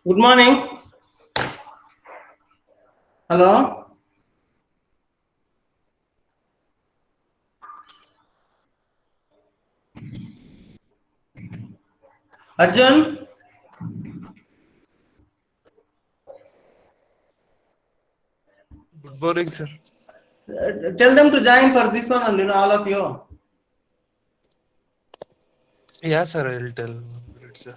Good morning. Hello. Arjun, Good morning, sir. tell them to join for this one, and all of you. Yeah, sir, I'll tell 1 minute, sir.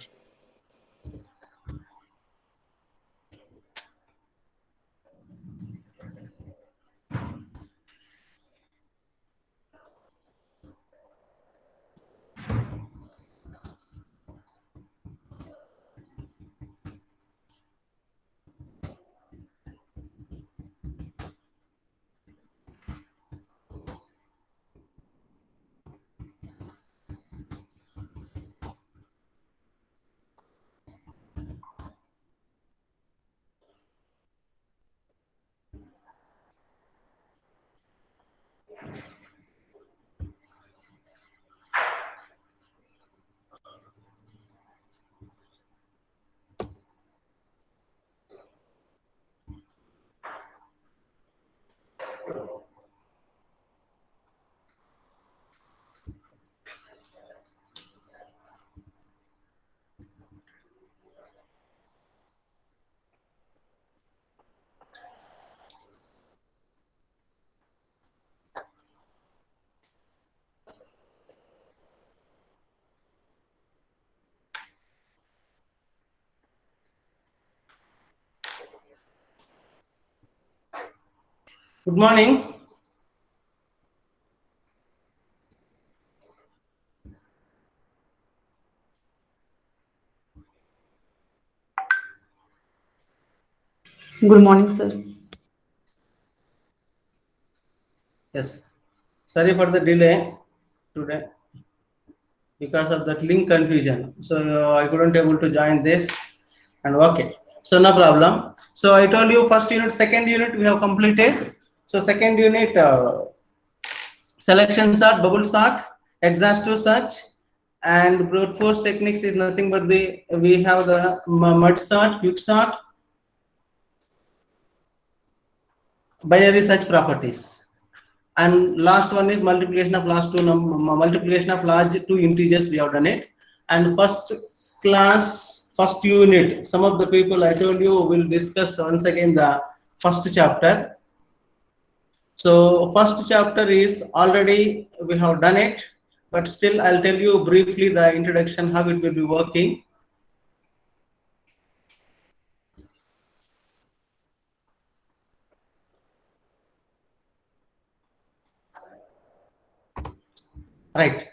Good morning. Good morning, sir. Yes. Sorry for the delay today because of that link confusion. So I couldn't able to join this. And okay. So no problem. So I told you first unit, second unit we have completed. So second unit selection sort, bubble sort, exhaustive search, and brute force techniques is nothing but the we have the mud sort, quick sort, binary search properties. And last one is multiplication of multiplication of large two integers we have done it. And first class, first unit, some of the people I told you will discuss once again the first chapter. So first chapter is already we have done it, but still I'll tell you briefly the introduction how it will be working. Right.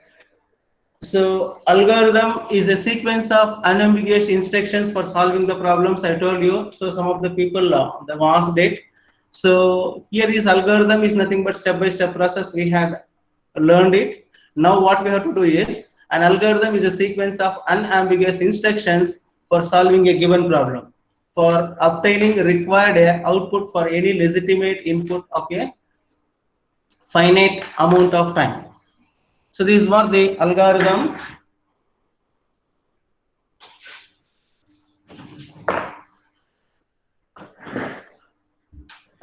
So algorithm is a sequence of unambiguous instructions for solving the problems I told you. So some of the people they asked it. So here is algorithm is nothing but step-by-step process. We had learned it. Now what we have to do is an algorithm is a sequence of unambiguous instructions for solving a given problem, for obtaining required output for any legitimate input of a finite amount of time. So this is what the algorithm.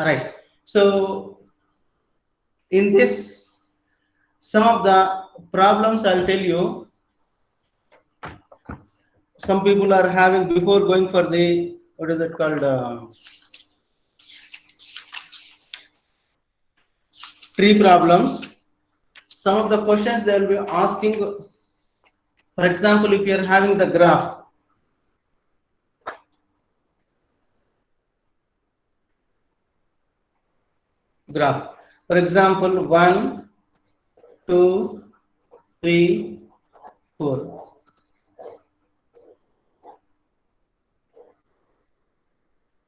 Right. So in this, some of the problems I'll tell you. Some people are having before going for the what is it called tree problems. Some of the questions they will be asking. For example, if you are having the graph. For example, 1, 2, 3, 4.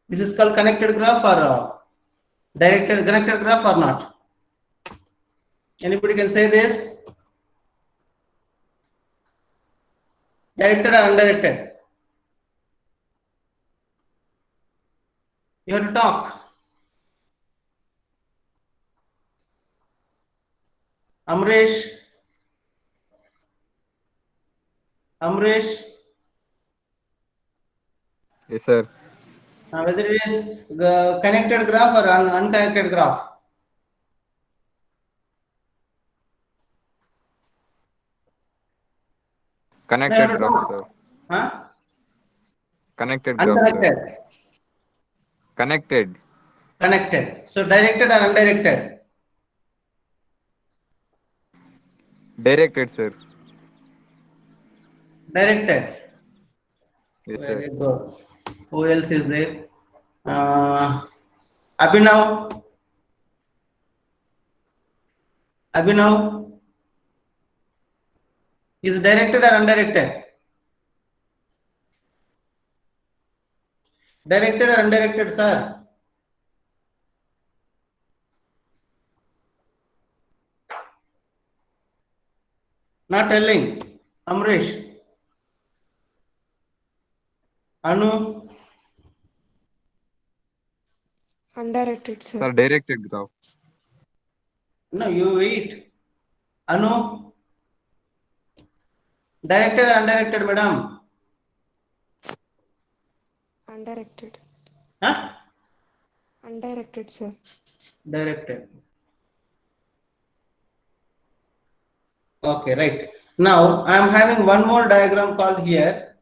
This is called connected graph or directed connected graph or not? Anybody can say this? Directed or undirected? You have to talk. Amresh, Amresh, Yes, sir. Whether it is connected graph or unconnected graph. No, you Connected have to graph, know. sir. Huh? Connected graph, sir. Unconnected. Connected. Connected. So directed or undirected? Directed, sir. Directed. Yes, sir. Very good. Who else is there? Abhinav. Abhinav. Is directed or undirected? Directed or undirected, sir? Not telling. Amrish. Anu. Undirected, sir. Sir, directed graph. No, you wait. Anu. Directed or undirected, madam? Undirected. Huh? Undirected, sir. Directed. Okay, right. Now I am having one more diagram called here.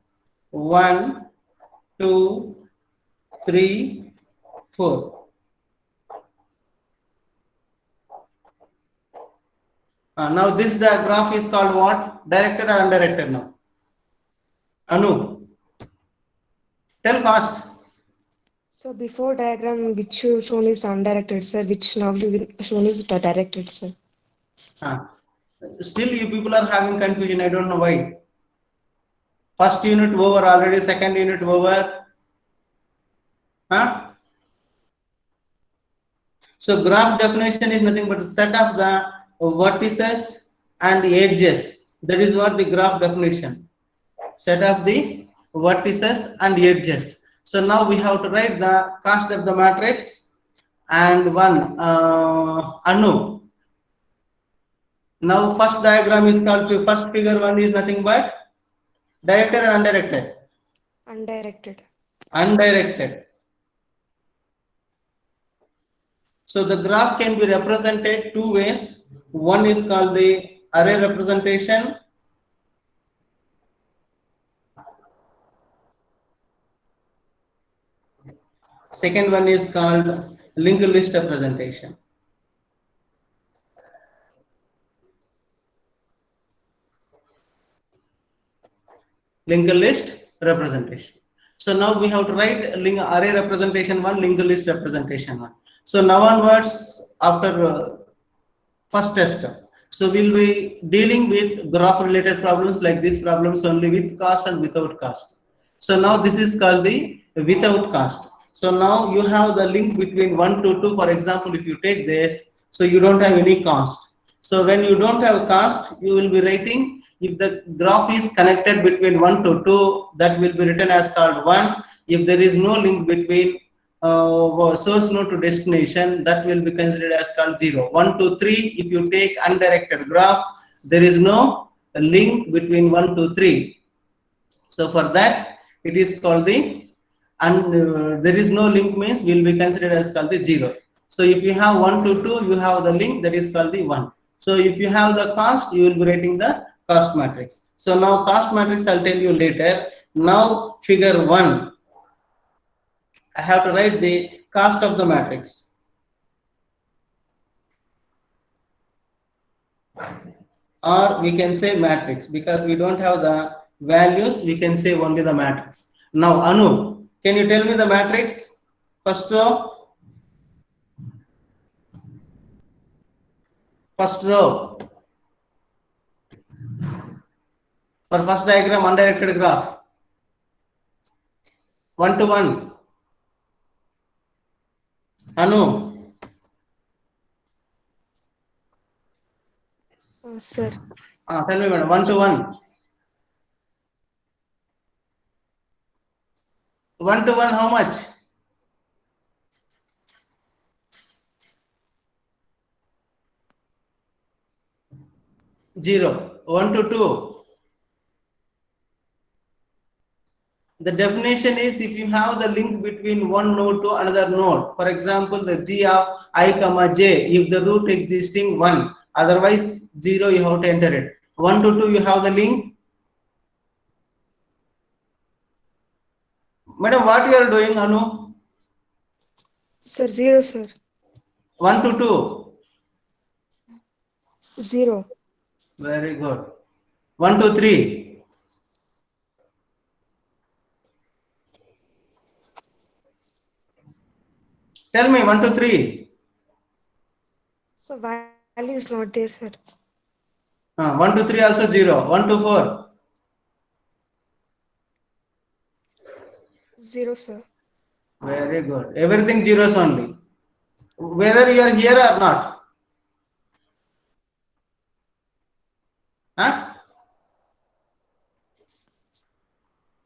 1, 2, 3, 4. Now this graph is called what? Directed or undirected now? Anu, tell fast. So before diagram which you shown is undirected, sir, which now you shown is directed, sir. Still you people are having confusion. I don't know why. First unit over already, second unit over. Huh? So graph definition is nothing but a set of the vertices and edges. That is what the graph definition. Set of the vertices and edges. So now we have to write the cost of the matrix and one Anu. Now first diagram is called first figure one is nothing but directed or undirected? Undirected. Undirected. So the graph can be represented two ways. One is called the array representation. Second one is called linked list representation. Linked list representation. So now we have to write array representation one, linked list representation one. So now onwards, after first test, so we'll be dealing with graph related problems like these problems only with cost and without cost. So now this is called the without cost. So now you have the link between 1 to 2. For example, if you take this, so you don't have any cost. So when you don't have cost, you will be writing if the graph is connected between 1 to 2, that will be written as called 1. If there is no link between source node to destination, that will be considered as called 0. 1 to 3, if you take undirected graph, there is no link between 1 to 3. So for that, it is called the there is no link means will be considered as called the 0. So if you have 1 to 2, you have the link, that is called the 1. So if you have the cost, you will be writing the cost matrix. So now cost matrix I'll tell you later. Now figure 1, I have to write the cost of the matrix. Or we can say matrix, because we don't have the values, we can say only the matrix. Now Anu, can you tell me the matrix? First row. First row. For first diagram, undirected graph. 1 to 1. Anu. Sir. Tell me, madam. 1 to 1. 1 to 1, how much? 0. 1 to 2. The definition is if you have the link between one node to another node. For example, the g of I comma j, if the root existing 1, otherwise 0, you have to enter it. 1 to 2, you have the link. Madam, what you are doing, Anu? Sir, 0, sir. 1 to 2. 0. Very good. 1 to 3. Tell me 1 to 3. So value is not there, sir. 1 to 3 also 0. 1 to 4. 0, sir. Very good. Everything zeros only. Whether you are here or not. Huh?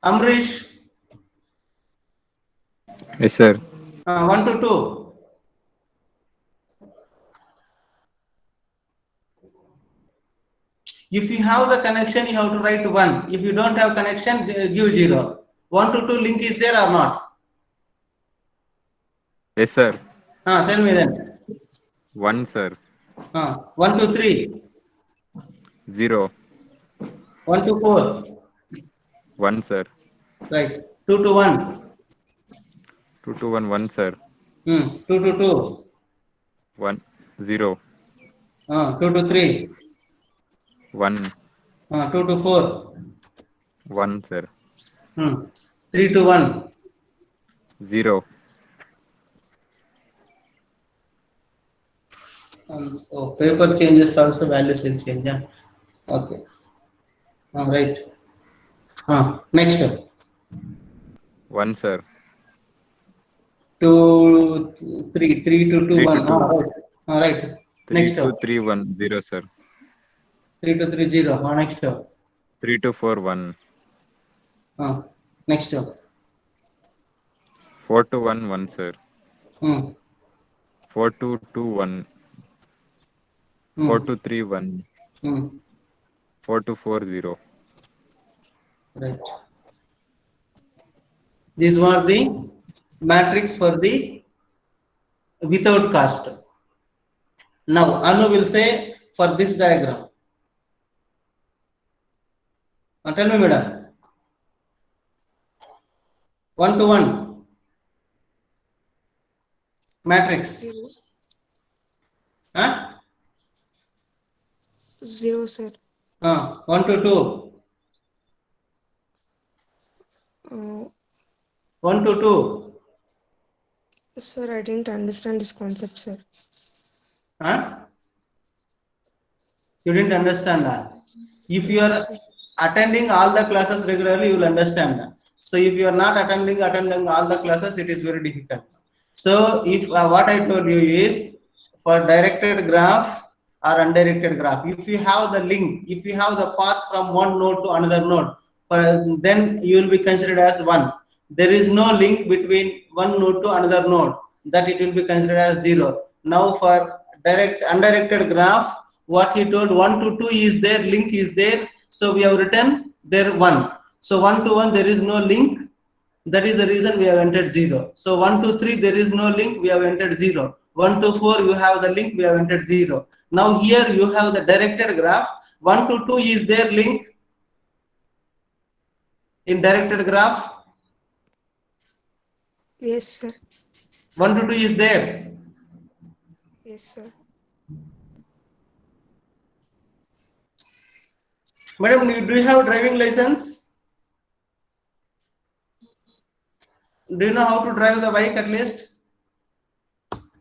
Amrish, Yes, sir. 1 to 2. If you have the connection, you have to write 1. If you don't have connection, give 0. 1 to 2 link is there or not? Yes, sir. Tell me then. 1, sir. 1 to 3. 0. 1 to 4. 1, sir. Right. 2 to 1. 2 to 1, 1, sir. 2 to 2. 1, 0. 2 to 3. 1, 2 to 4. 1, sir. 3 to 1. 0. Paper changes also, values will change. Yeah. Okay. Right. Next. 1, sir. 2, 3. 3 to 2, 3 1. to 2. Right. Right. 3 Next. to 3, 1, 0, sir. 3 to 3, 0. Next. 3 to 4, 1. Next. 4 to 1, 1, sir. 4 to 2, 1. 4 to 3, 1. 4 to 4, 0. Right. These were the matrix for the without cast. Now Anu will say for this diagram. Tell me, madam. 1 to 1 matrix. 0. Huh? 0, sir. 1 to 2. 1 to 2. Sir, I didn't understand this concept, sir. Huh? You didn't understand that. If you are attending all the classes regularly, you will understand that. So if you are not attending all the classes, it is very difficult. So if what I told you is for directed graph or undirected graph, if you have the link, if you have the path from one node to another node, then you will be considered as 1. There is no link between one node to another node, that it will be considered as 0. Now for undirected graph, what he told, 1 to 2 is there, link is there, so we have written there 1. So 1 to 1 there is no link, that is the reason we have entered 0. So 1 to 3 there is no link, we have entered 0. 1 to 4 you have the link, we have entered 0. Now here you have the directed graph. 1 to 2 is there link in directed graph? Yes, sir. 1 to 2 is there. Yes, sir. Madam, do you have driving license? Do you know how to drive the bike at least?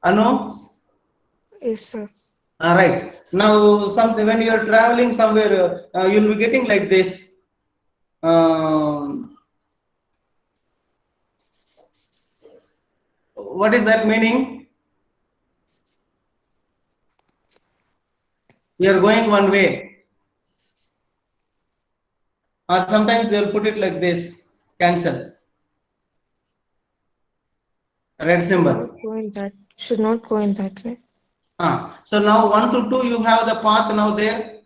Anu? Yes, sir. Right. Now, when you are traveling somewhere, you will be getting like this. What is that meaning? We are going one way. Or sometimes they will put it like this, cancel. Red symbol. Should not go in that way. So now 1 to 2 you have the path now there.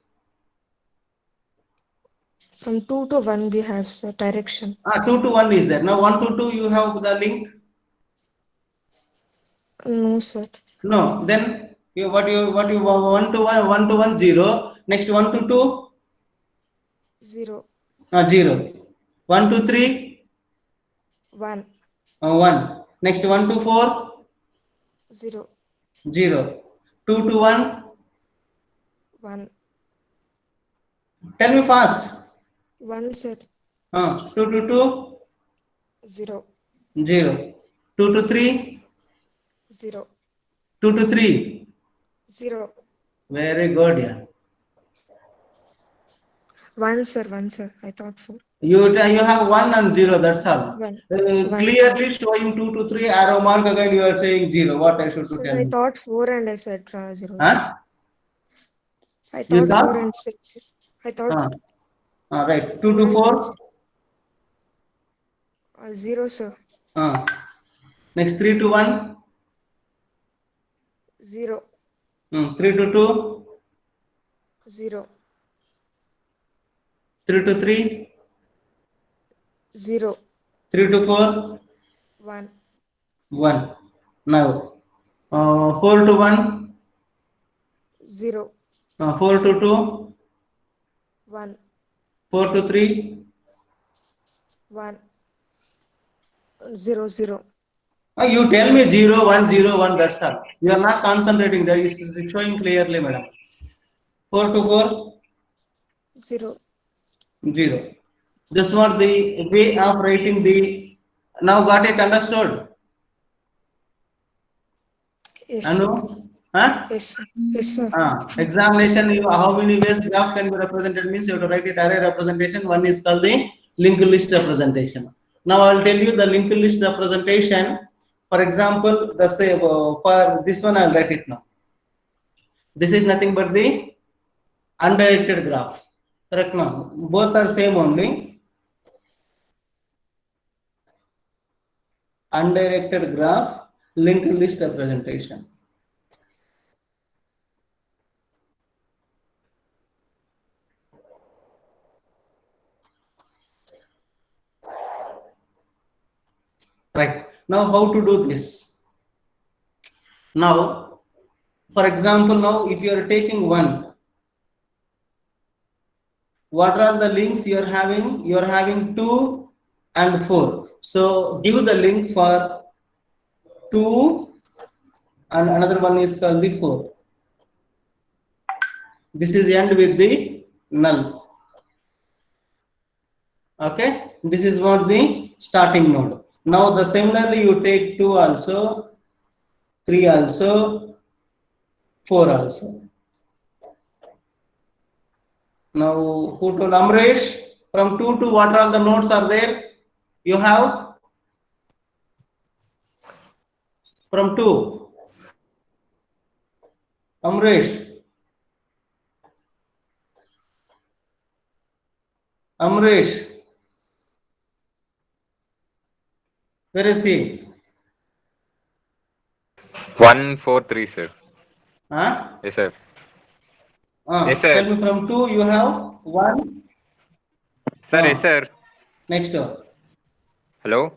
From 2 to 1 we have, sir, direction. 2 to 1 is there. Now 1 to 2 you have the link. No, sir. No. Then what you 1 to 1, 1 to 1 0. Next 1 to 2 0. 0. 1 to 3 1. 1. Next 1 to 4 0. 0. 2 to 1. 1. Tell me fast. 1, sir. 2 to 2 0. 0. 2 to 3 0. 2 to 3. 0. Very good. Yeah. 1, sir. 1, sir. I thought 4. You have 1 and 0. That's all. 1. Clearly showing 2 to 3 arrow mark again. You are saying 0. What I should to Sir, tell I me? thought 4 and I said 0. Sir. Huh? I You thought 4 thought? and 6. I thought Right. 2 4 to and 6. 4. 0, sir. Next 3 to 1. 0. 3 to 2. 0. 3 to 3. 0. 3 to 4. 1. 1. Now 4 to 1. 0. 4 to 2. 1. 4 to 3. 1. 0. 0. You tell me 0, 1, 0, 1. That's all. You are not concentrating. That is showing clearly, madam. 4 to 4. 0. 0. This was the way of writing the. Now got it understood? Yes. Anu? Huh? Yes, sir. Yes, sir. Examination, how many ways graph can be represented means you have to write it array representation. One is called the linked list representation. Now I will tell you the linked list representation. For example, the say for this one I will write it now. This is nothing but the undirected graph. Correct now? Both are same only. Undirected graph, linked list representation. Right. Now how to do this? Now, for example, now if you are taking 1, what are the links you are having? You are having 2 and 4. So give the link for 2 and another one is called the 4. This is end with the null. Okay. This is what the starting node. Now the similarly you take 2 also, 3 also, 4 also. Now who told Amresh? From 2 to what all the nodes are there? You have from 2. Amresh. Amresh. Where is he? 1, 4, 3, sir. Huh? Yes, sir. Yes, sir. Tell me from 2 you have 1. Sir, yes, sir. Next. Hello?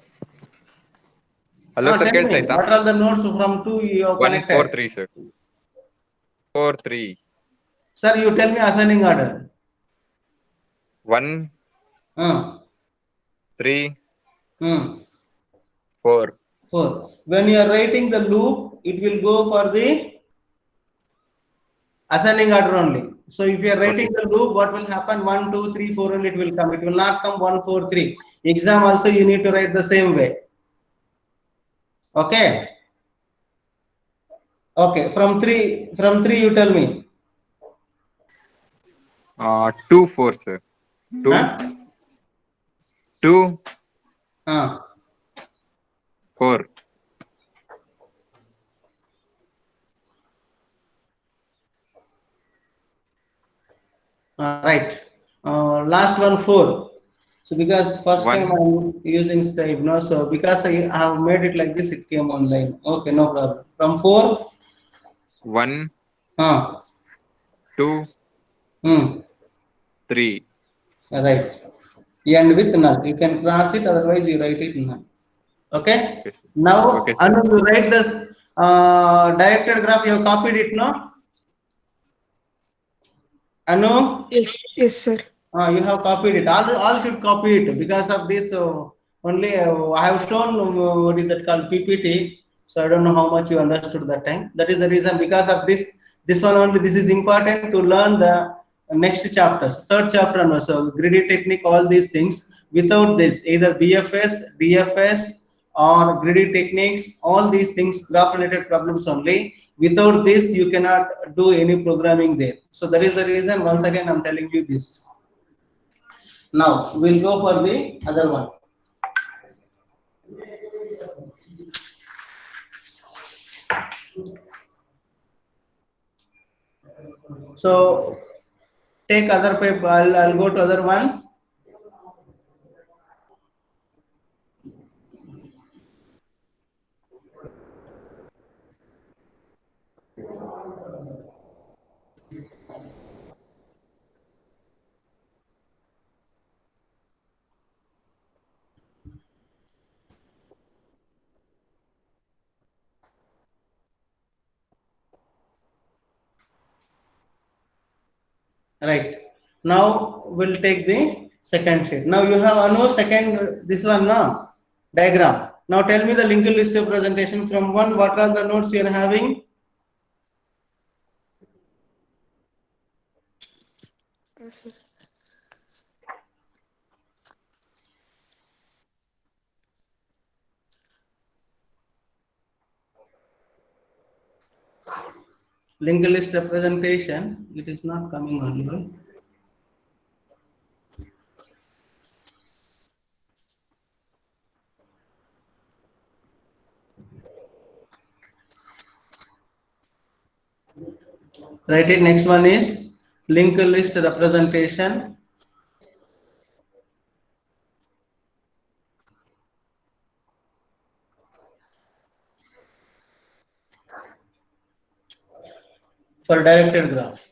Hello, sir. Tell me, Kelsaita? what are the nodes from 2 you have 1, connected? 4, 3, sir. 4, 3. Sir, you tell me ascending order. 1, 3, Hmm. 4. 4. When you are writing the loop, it will go for the ascending order only. So if you are writing Okay. the loop, what will happen? 1, 2, 3, 4 and it will come. It will not come 1, 4, 3. Exam also you need to write the same way. Okay. Okay. From 3 you tell me. 2, 4, sir. 2, Huh? 2, Uh, 4. right. Last one 4. So because first 1. time I'm using Skype, no. So because I have made it like this, it came online. Okay, no problem. From 4. 1, Uh, 2, hmm. 3. Right. End with null. You can cross it, otherwise you write it null. Okay. Okay, sir. Now, Okay, sir. Anu, you write this directed graph. You have copied it, no? Anu, Yes, sir. you have copied it. All should copy it because of this. Only I have shown what is that called PPT. So I don't know how much you understood that time. That is the reason. Because of this, this one only. This is important to learn the next chapters. Third chapter, no. So greedy technique, all these things. Without this, either BFS, DFS, or greedy techniques, all these things, graph related problems only. Without this, you cannot do any programming there. So that is the reason. Once again, I'm telling you this. Now we'll go for the other one. So take other paper. I'll go to other one. Right. Now we'll take the second sheet. Now you have Anu second this one now diagram. Now tell me the linked list representation from one. What are the nodes you are having? Yes, sir. Linked list representation. It is not coming only. Write it. Next one is linked list representation. For directed graph.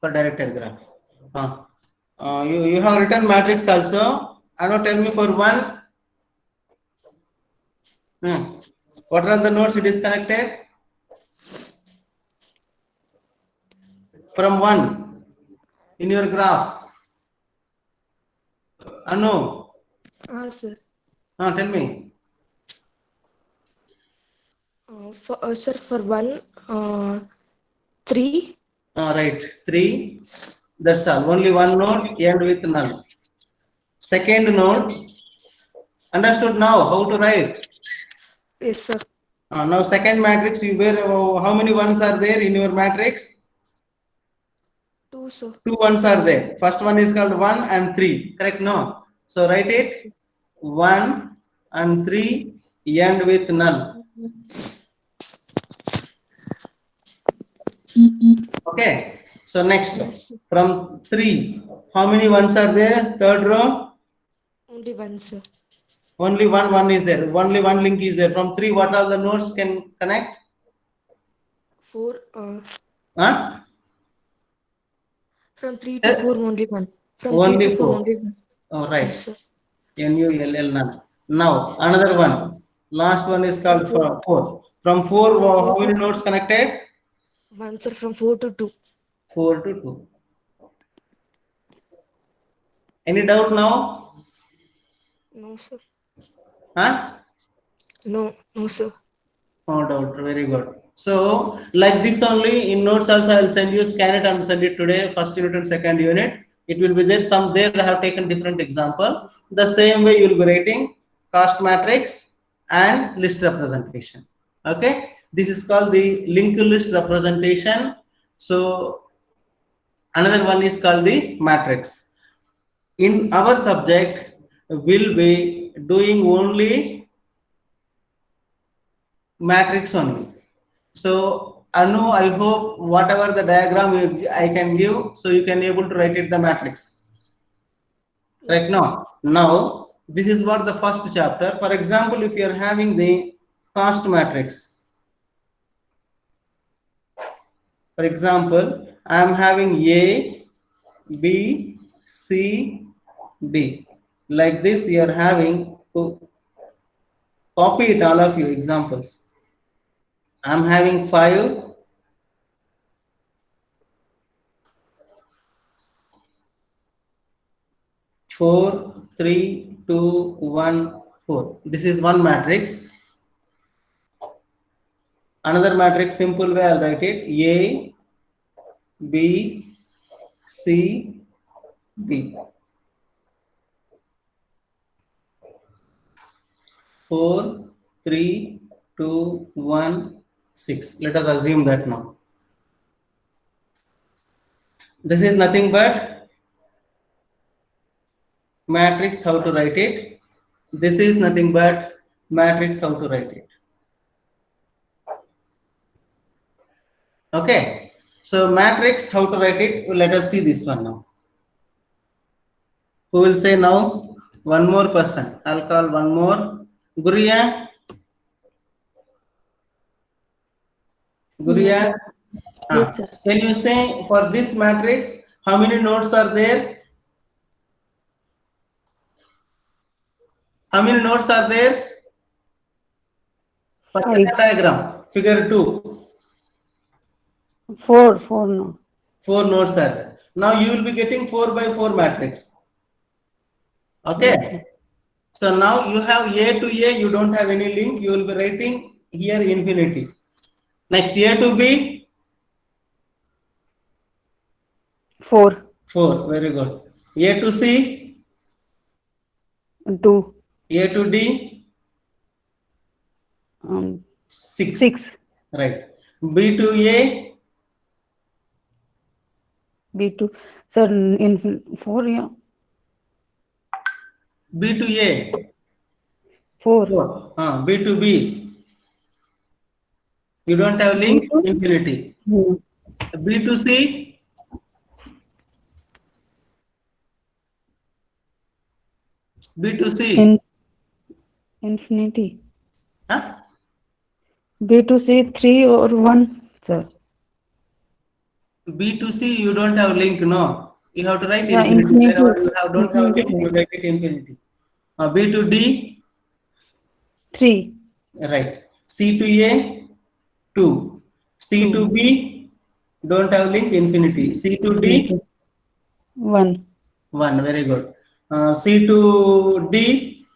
For directed graph. You have written matrix also. Now tell me for one. What are the nodes disconnected? From one in your graph. Anu, Sir. tell me. Sir, for one, 3. Right, 3. That's all. Only one node end with null. Second node. Understood now how to write? Yes, sir. Now second matrix, you where how many ones are there in your matrix? 2, sir. 2 ones are there. First one is called 1 and 3. Correct? No. So write it. Yes, sir. 1 and 3 end with null. Okay. So next, Yes, sir. from 3, how many ones are there? Third row. Only 1, sir. Only one is there. Only one link is there. From 3, what all the nodes can connect? 4. Huh? From 3 to 4, only 1. From 3 Only to 4, 4. only 1. Oh, right. Yes, sir. NULL none. Now another one. Last one is called From 4. From 4, From how 4 many to nodes connected? 1, sir. From 4 to 2. 4 to 2. Any doubt now? No, sir. Huh? No, sir. No doubt. Very good. So, like this only in notes also, I will send you, scan it and send it today, first unit and second unit. It will be there. Some there I have taken different example. The same way you will be writing cost matrix and list representation. Okay. This is called the linked list representation. So, another one is called the matrix. In our subject, will be doing only matrix only. So Anu, I hope whatever the diagram I can give, so you can able to write it the matrix. Yes. Right now. Now this is what the first chapter. For example, if you are having the cost matrix, For example, I am having A, B, C, D. Like this, you are having to copy it, all of you examples. I am having 5, 4, 3, 2, 1, 4. This is one matrix. Another matrix, simple way I'll write it: A, B, C, D. 4, 3, 2, 1, 6. Let us assume that now. This is nothing but matrix, how to write it. This is nothing but matrix, how to write it. Okay. So matrix, how to write it. Let us see this one now. Who will say now? One more person. I'll call one more. Guriya. Guriya. Yes, sir. Can you say for this matrix, how many nodes are there? How many nodes are there? For second diagram, figure 2. 4 no. 4 nodes are there. Now you will be getting 4 by 4 matrix. Okay. So now you have A to A, you don't have any link, you will be writing here infinity. Next, A to B. 4, 4, very good. A to C. 2, A to D. 6. 6, Right. B to A. B2. Sir, in 4, yeah. B to A. 4. 4. B to B. You don't have link, B to? infinity. B to C. B to C. Infinity. Huh? B to C 3 or 1, sir. B to C, you don't have link, no. You have to write Yeah, infinity. infinity. Wherever you don't have link, Infinity. you write it infinity. B to D. 3. Right. C to A. 2. C to B. Don't have link, infinity. C to D. 1. 1. Very good. C to D.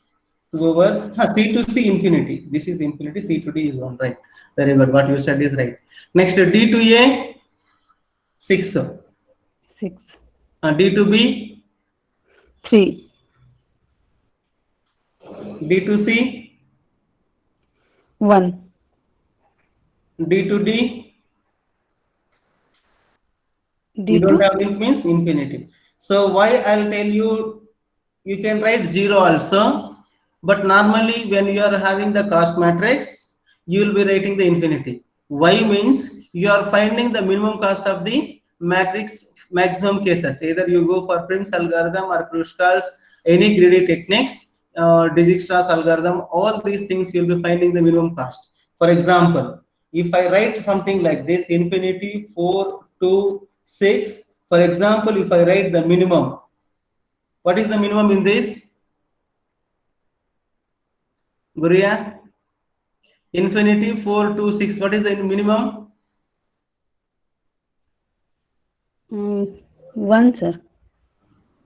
Over. C to C, infinity. This is infinity. C to D is 1. Right. Very good. What you said is right. Next, D to A. 6. 6. D to B. 3. D to C. 1. D to D. You D2. don't have link means infinity. So why I'll tell you, you can write 0 also, but normally when you are having the cost matrix, you will be writing the infinity. Why means you are finding the minimum cost of the matrix maximum cases. Either you go for Prim's algorithm or Kruskal's, any greedy techniques, Dijkstra's algorithm, all these things you'll be finding the minimum cost. For example, if I write something like this, infinity 4, 2, 6. For example, if I write the minimum, what is the minimum in this? Guriya? Infinity 4, 2, 6. What is the minimum? 1, sir.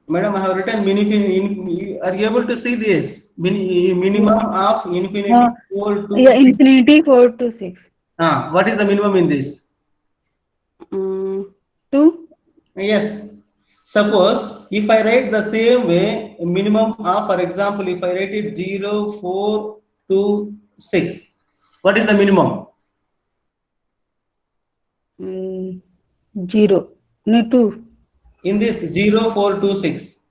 Madam, I have written minimum. Are you able to see this? Minimum of infinity 4, 2, Yeah, 6. infinity 4 to 6. What is the minimum in this? 2. Yes. Suppose if I write the same way, minimum of, for example, if I write it 0, 4, 2, 6, what is the minimum? 0. No, 2. In this 0, 4, 2, 6.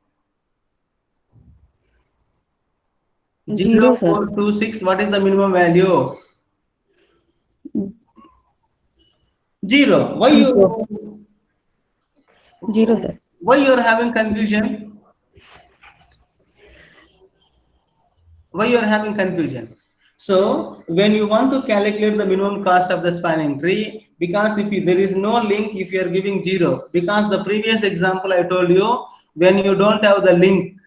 0, 4, 2, 6, what is the minimum value? 0. Why you? 0, sir. Why you are having confusion? Why you are having confusion? So when you want to calculate the minimum cost of the spanning tree, because there is no link if you are giving 0, because the previous example I told you, when you don't have the link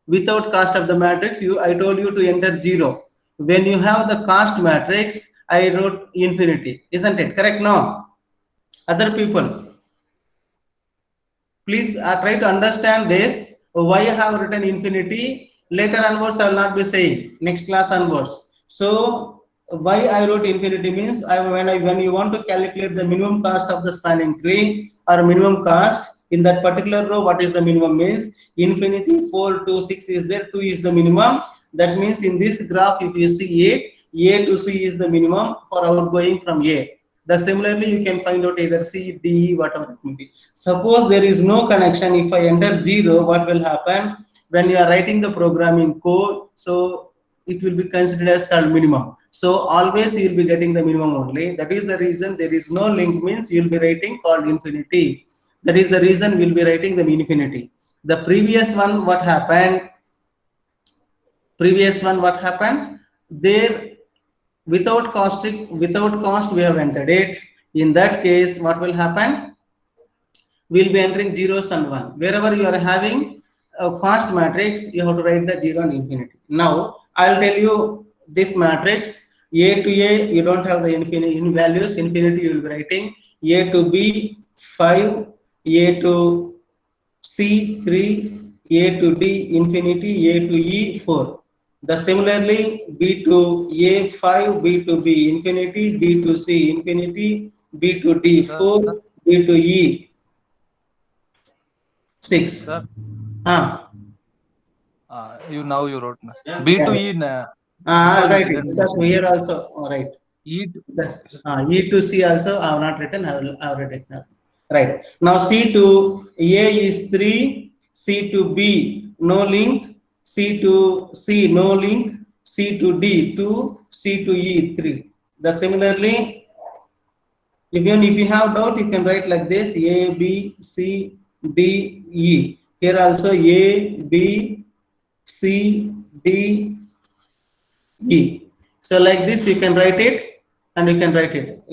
without cost of the matrix, I told you to enter 0. When you have the cost matrix, I wrote infinity, isn't it correct? No, other people, please try to understand this. Why I have written infinity? Later onwards, I will not be saying. Next class onwards. So why I wrote infinity means when you want to calculate the minimum cost of the spanning tree or minimum cost in that particular row, what is the minimum means infinity 4 2 6 is there, 2 is the minimum. That means in this graph, if you see A to C is the minimum for outgoing from A. Similarly, you can find out either C, D, whatever it may be. Suppose there is no connection. If I enter 0, what will happen? When you are writing the programming code, so it will be considered as called minimum. So always you will be getting the minimum only. That is the reason there is no link means you will be writing called infinity. That is the reason we will be writing the infinity. The previous one, what happened? There, without cost we have entered it. In that case, what will happen? We'll be entering zeros and 1. Wherever you are having a cost matrix, you have to write the 0 and infinity. Now I'll tell you this matrix A to A, you don't have the infinity in values. Infinity you will be writing A to B 5, A to C 3, A to D infinity, A to E 4. Similarly, B to A 5, B to B infinity, B to C infinity, B to D 4, B to E 6. Sir, you wrote B to E. Right. Because here also, right. E to C also I have not written. I have written now. Right. Now C to A is 3, C to B no link, C to C no link, C to D 2, C to E 3. Similarly, even if you have doubt, you can write like this: A, B, C, D, E. Here also A, B, C, D, E. So like this, you can write it, and you can write it.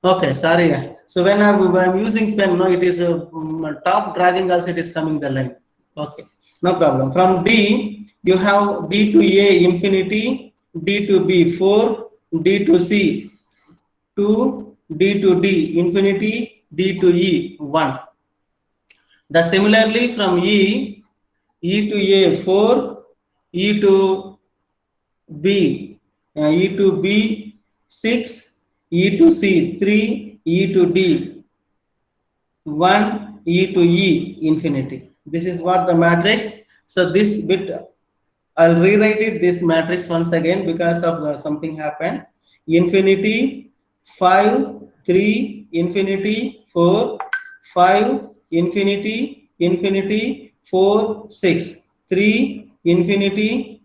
Okay, sorry. So when I'm using pen, no, it is top dragging also. It is coming the line. Okay, no problem. From D, you have D to A infinity, D to B 4, D to C 2, D to D infinity, D to E 1. Similarly from E to A 4, E to B 6, E to C 3, E to D 1, E to E infinity. This is what the matrix. So this bit, I'll rewrite it, this matrix once again, because of something happened. Infinity 5, 3, infinity 4, 5, infinity, infinity 4, 6, 3, infinity,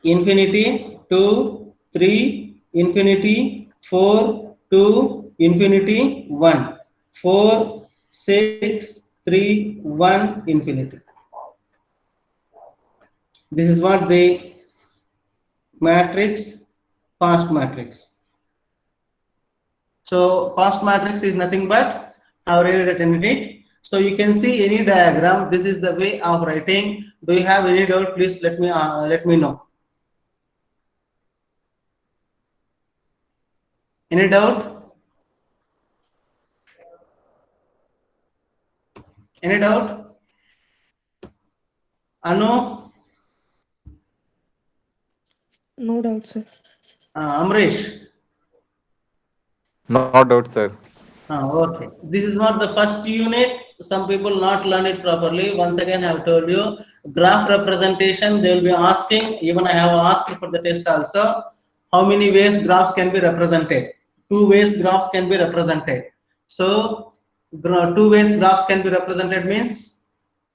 infinity 2, 3, infinity 4, 2, infinity 1, 4, 6, 3, 1, infinity. This is what the matrix, cost matrix. So cost matrix is nothing but I have written it. So you can see any diagram. This is the way of writing. Do you have any doubt? Please let me know. Any doubt? Any doubt? Anu? No doubt, sir. Amrish? No doubt, sir. Okay. This is not the first unit. Some people not learn it properly. Once again, I have told you, graph representation, they will be asking, even I have asked for the test also, how many ways graphs can be represented. 2 ways graphs can be represented. So 2 ways graphs can be represented means,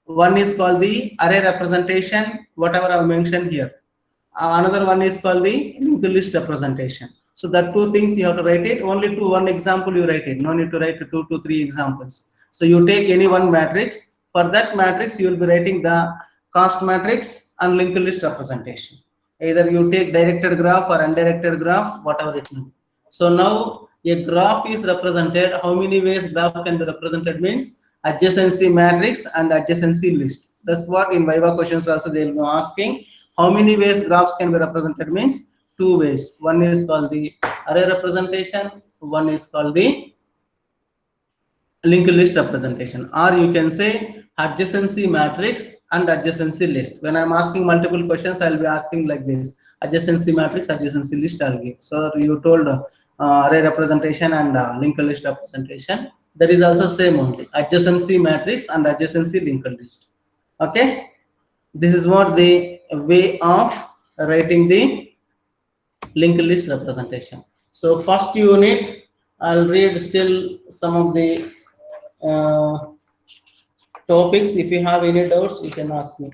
one is called the array representation, whatever I have mentioned here. Another one is called the linked list representation. So that 2 things you have to write it. Only one example you write it. No need to write 2 to 3 examples. So you take any one matrix. For that matrix, you will be writing the cost matrix and linked list representation. Either you take directed graph or undirected graph, whatever it means. So now a graph is represented. How many ways graph can be represented means adjacency matrix and adjacency list. That's what in Viva questions also they will be asking. How many ways graphs can be represented means two ways. One is called the array representation. One is called the linked list representation, or you can say adjacency matrix and adjacency list. When I'm asking multiple questions, I'll be asking like this: adjacency matrix, adjacency list. I'll give. So you told array representation and linked list representation. That is also same only: adjacency matrix and adjacency linked list. Okay, this is what the way of writing the linked list representation. So first unit, I'll read still some of the topics. If you have any doubts, you can ask me.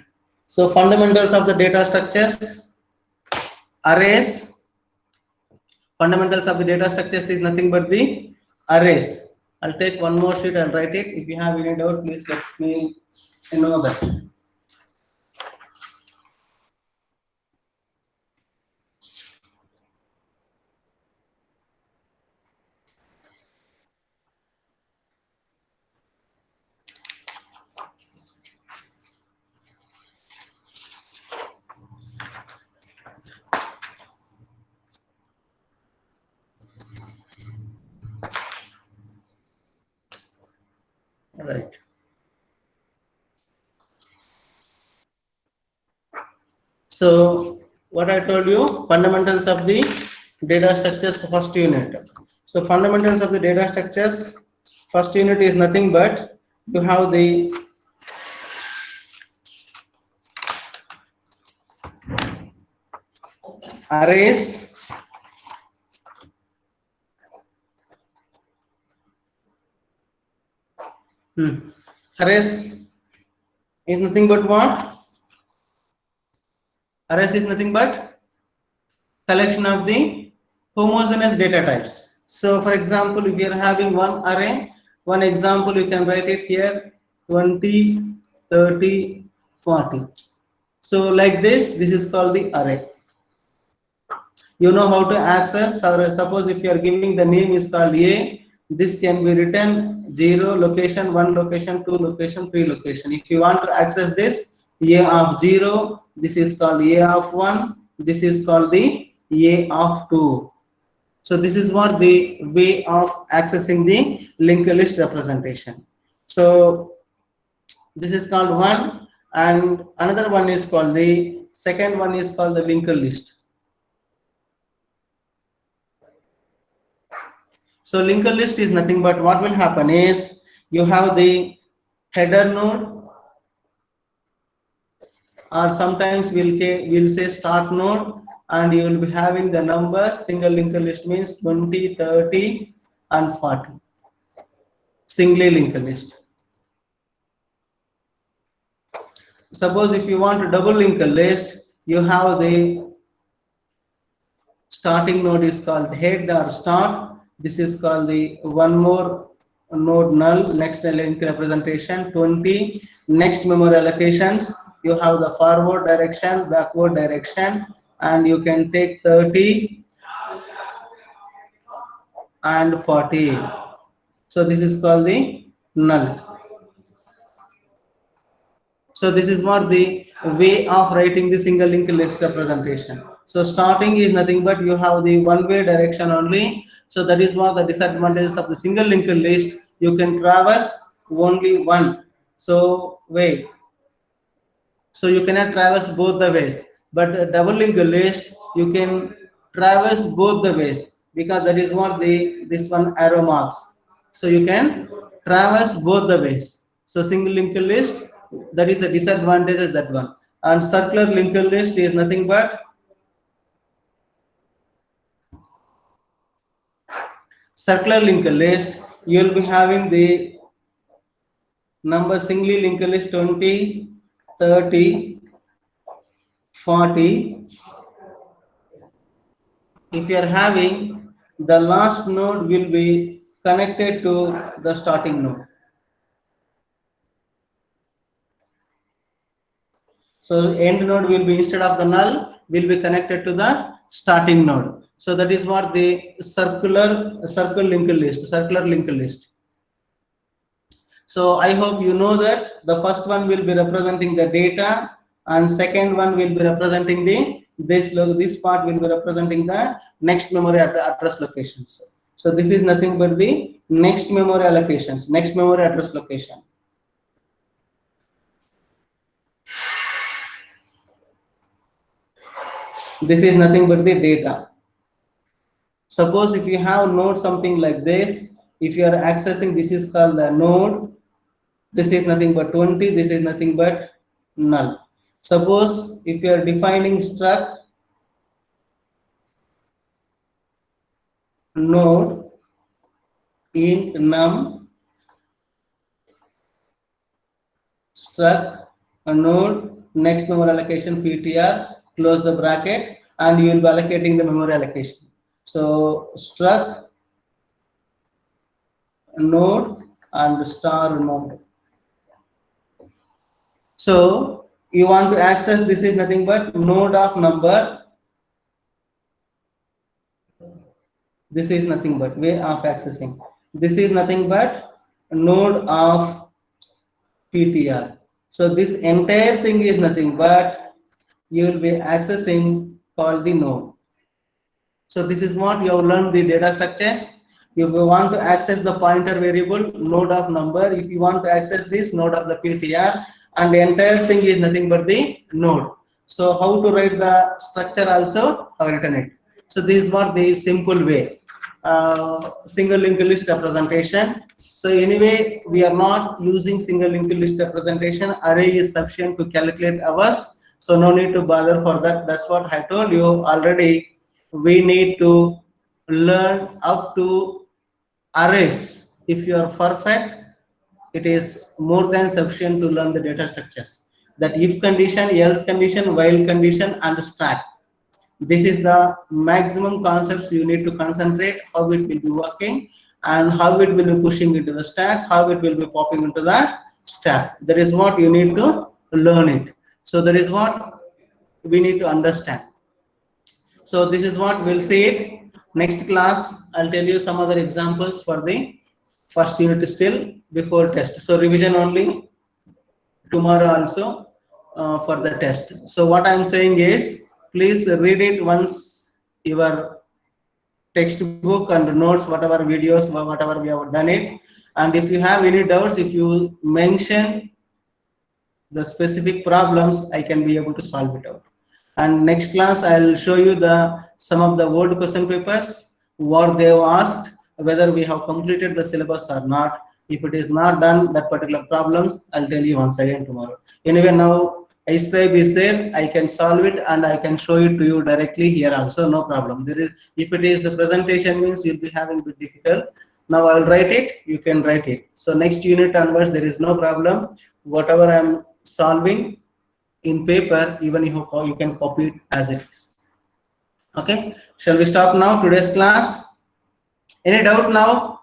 So fundamentals of the data structures, arrays. Fundamentals of the data structures is nothing but the arrays. I'll take one more sheet and write it. If you have any doubt, please let me know that. Right. So what I told you, fundamentals of the data structures, first unit. So fundamentals of the data structures, first unit is nothing but you have the arrays, arrays is nothing but what? Arrays is nothing but collection of the homogeneous data types. So for example, if you are having one array, one example you can write it here: 20, 30, 40. So like this is called the array. You know how to access, or suppose if you are giving the name is called A, this can be written 0 location, 1 location, 2 location, 3 location. If you want to access this A of 0, this is called A of 1, this is called the A of 2. So this is what the way of accessing the linked list representation. So this is called one, and another one is called the second one is called the linked list. So linked list is nothing but what will happen is you have the header node, or sometimes we'll say start node, and you will be having the numbers. Single linked list means 20, 30 and 40. Singly linked list. Suppose if you want a double linked list, you have the starting node is called head or start. This is called the one more node null, next link representation 20, next memory allocations. You have the forward direction, backward direction, and you can take 30 and 40. So this is called the null. So this is what the way of writing the single linked list representation. So starting is nothing but you have the one-way direction only. So that is what the disadvantages of the single linked list. You can traverse only one way. So you cannot traverse both the ways. But a double linked list, you can traverse both the ways, because that is what this one arrow marks. So you can traverse both the ways. So single linked list, that is the disadvantage of that one. And circular linked list is nothing but circular linked list. You will be having the number singly linked list 20, 30, 40. If you are having the last node will be connected to the starting node. So end node will be, instead of the null, will be connected to the starting node. So that is what the circle linked list. So I hope you know that the first one will be representing the data, and second one will be representing this part will be representing the next memory address locations. So this is nothing but the next memory allocations, next memory address location. This is nothing but the data. Suppose if you have node something like this, if you are accessing, this is called the node. This is nothing but 20. This is nothing but null. Suppose if you are defining struct node int num struct a node next memory allocation ptr, close the bracket, and you will be allocating the memory allocation. So struct node and star node. So you want to access, this is nothing but node of number. This is nothing but way of accessing. This is nothing but node of PTR. So this entire thing is nothing but you will be accessing called the node. So this is what you have learned the data structures. If you want to access the pointer variable, node of number, if you want to access this node of the PTR, and the entire thing is nothing but the node. So how to write the structure also, I have written it. So this is what the simple way, single linked list representation. So anyway, we are not using single linked list representation. Array is sufficient to calculate ours. So no need to bother for that. That's what I told you already. We need to learn up to arrays. If you are perfect, it is more than sufficient to learn the data structures. That if condition, else condition, while condition, and stack. This is the maximum concepts you need to concentrate, how it will be working and how it will be pushing into the stack, how it will be popping into the stack. That is what you need to learn it. So that is what we need to understand. So this is what we'll see it. Next class, I'll tell you some other examples for the first unit still before test. So revision only tomorrow also for the test. So what I'm saying is, please read it once your textbook and notes, whatever videos, whatever we have done it. And if you have any doubts, if you mention the specific problems, I can be able to solve it out. And next class, I'll show you some of the old question papers, what they have asked, whether we have completed the syllabus or not. If it is not done, that particular problems, I'll tell you once again tomorrow. Anyway, now iScribe is there, I can solve it and I can show it to you directly here also, no problem. There is, if it is a presentation means you'll be having a bit difficult. Now I'll write it, you can write it. So next unit onwards, there is no problem. Whatever I'm solving in paper, even you can copy it as it is. Okay, shall we stop now today's class? Any doubt now?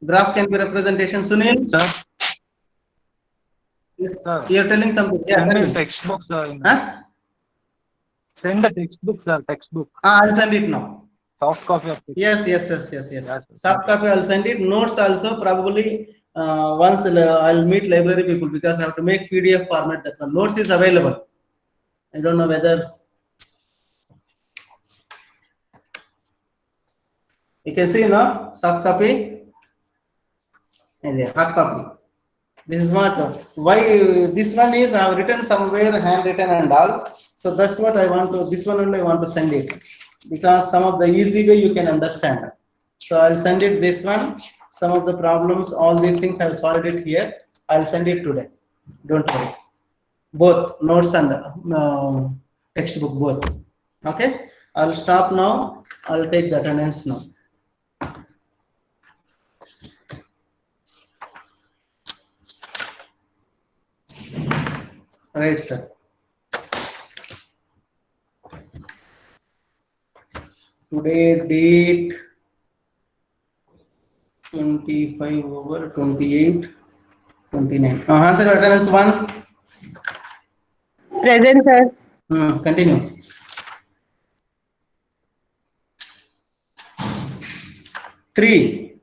Graph can be representation. Sunil? Sir? Sir. You're telling something. Yeah, send me textbooks. Huh? Send the textbook, sir. Textbook. I'll send it now. Soft copy of it. Yes. Soft copy, I'll send it. Notes also probably once I'll meet library people because I have to make PDF format. That one. Notes is available. I don't know whether you can see now soft copy and the hard copy. This is what why this one is I have written somewhere handwritten and all. So that's what I want to. This one only I want to send it because some of the easy way you can understand. So I'll send it this one. Some of the problems, all these things I've solved it here. I'll send it today. Don't worry. Both notes and textbook both. Okay. I'll stop now. I'll take the attendance now. Right, sir. Today date 25 over 28, 29. Sir, attendance 1. Present, sir. Continue. 3,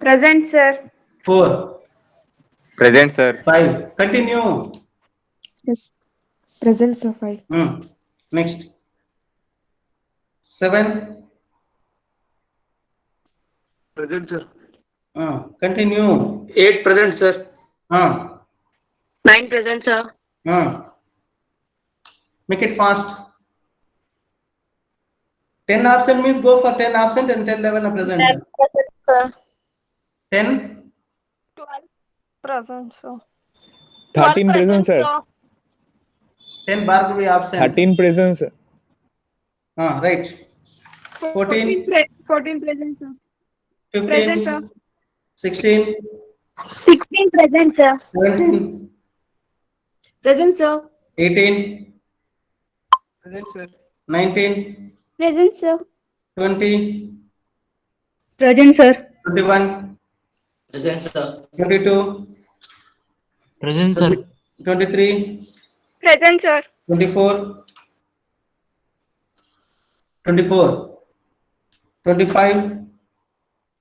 Present, sir. 4, Present, sir. 5. Continue. Yes. Present, sir. 5. Next. 7. Present, sir. Continue. 8 present, sir. 9 present, sir. Make it fast. 10 absent means go for 10 absent and 10 11 are present. 10 present, sir. 10, 12 present, sir. 13 present, sir. 10 Bhargavi absent. 13 present, sir. Right. 14, 14 present, sir. 15, Present, sir. 16, 16 present, sir. 17, Present, sir. 18, Present, sir. 19, Present, sir. 20, Present, sir. 21, Present, sir. 22, Present, sir. 23, Present, sir. 24, 24, 25,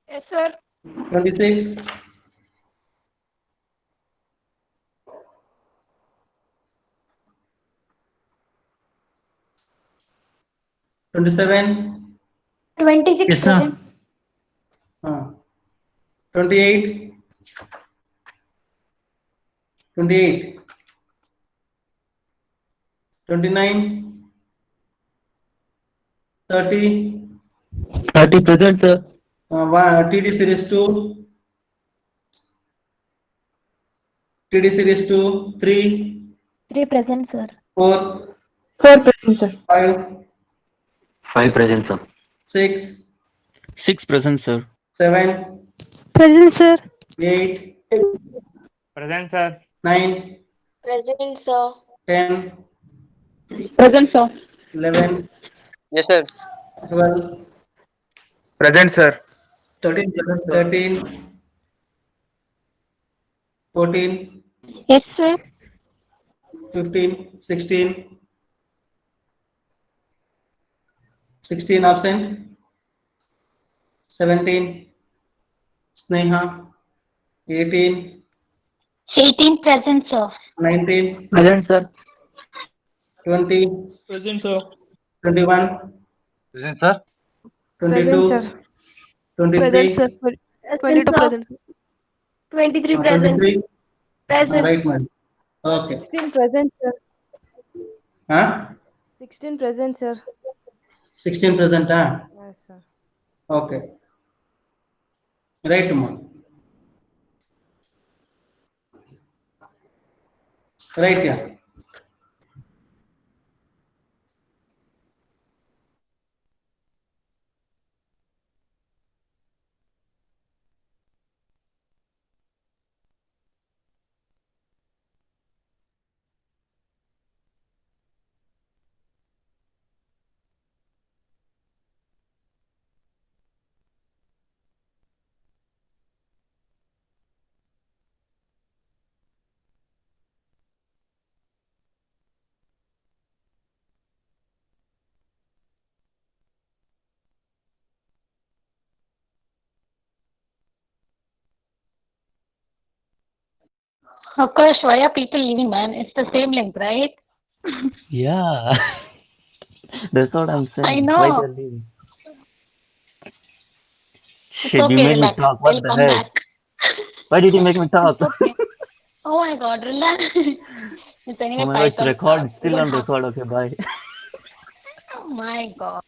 Yes, sir. 26, 27, 26 Yes, sir. 28, 28, 29, 30, 30 present, sir. TD series 2, TD series 2, 3, 3 present, sir. 4, 4 present, sir. 5, 5 present, sir. 6, 6 present, sir. 7, Present, sir. 8, Present, sir. 9, Present, sir. 10, Present, sir. 11, Yes, sir. 12, Present, sir. 13 present, sir. 13, 14, Yes, sir. 15, 16, 16 absent, 17, Sneha, 18, 18 present, sir. 19, Present, sir. 20, Present, sir. 21, Present, sir. 22, Present, sir. 23, 22 present. 23 present. 23. Present. Right, man. Okay. 16 present, sir. Huh? 16 present, sir. 16 present, Yes, sir. Okay. Right, man. Right, yeah. Of course, why are people leaving, man? It's the same link, right? Yeah, that's what I'm saying. I know. Why they're leaving? It's Shit, you okay, made me relax. talk. They'll What the come heck? back. Why did you make me talk? It's okay. Oh my god, relax. It's anyway Oh my god, it's Python record. class. It's still You on don't have- record. Okay, bye. Oh my god.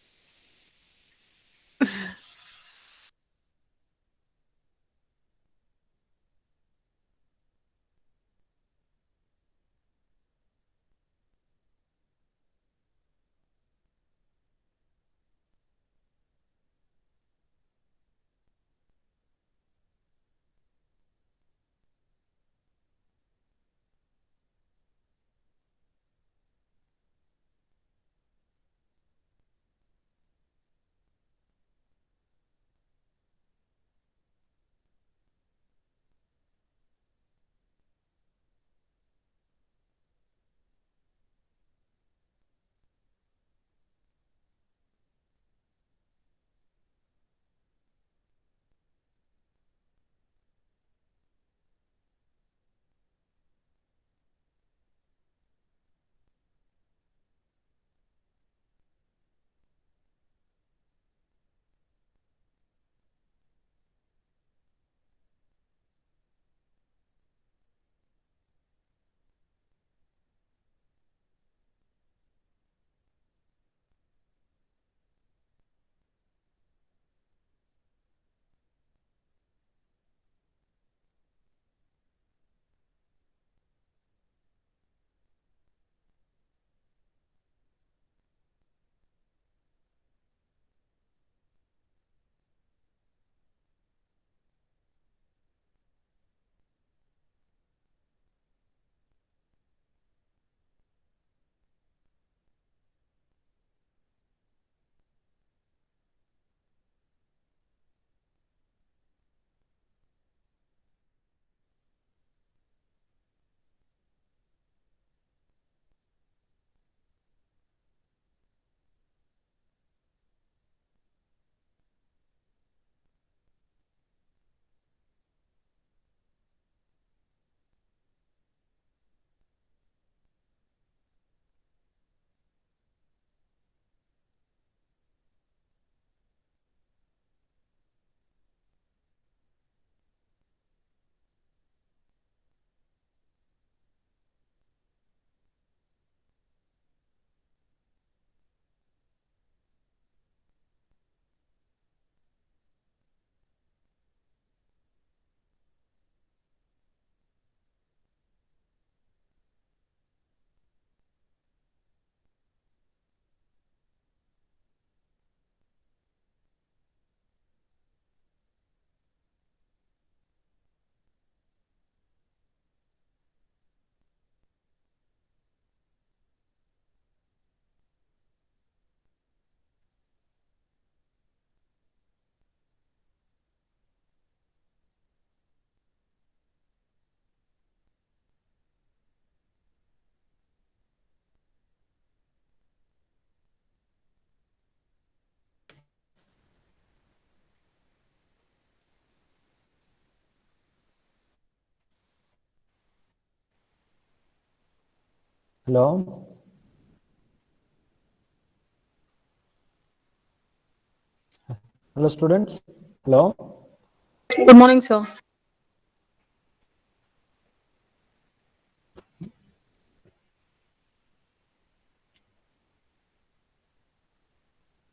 Hello. Hello, students. Hello. Good morning, sir.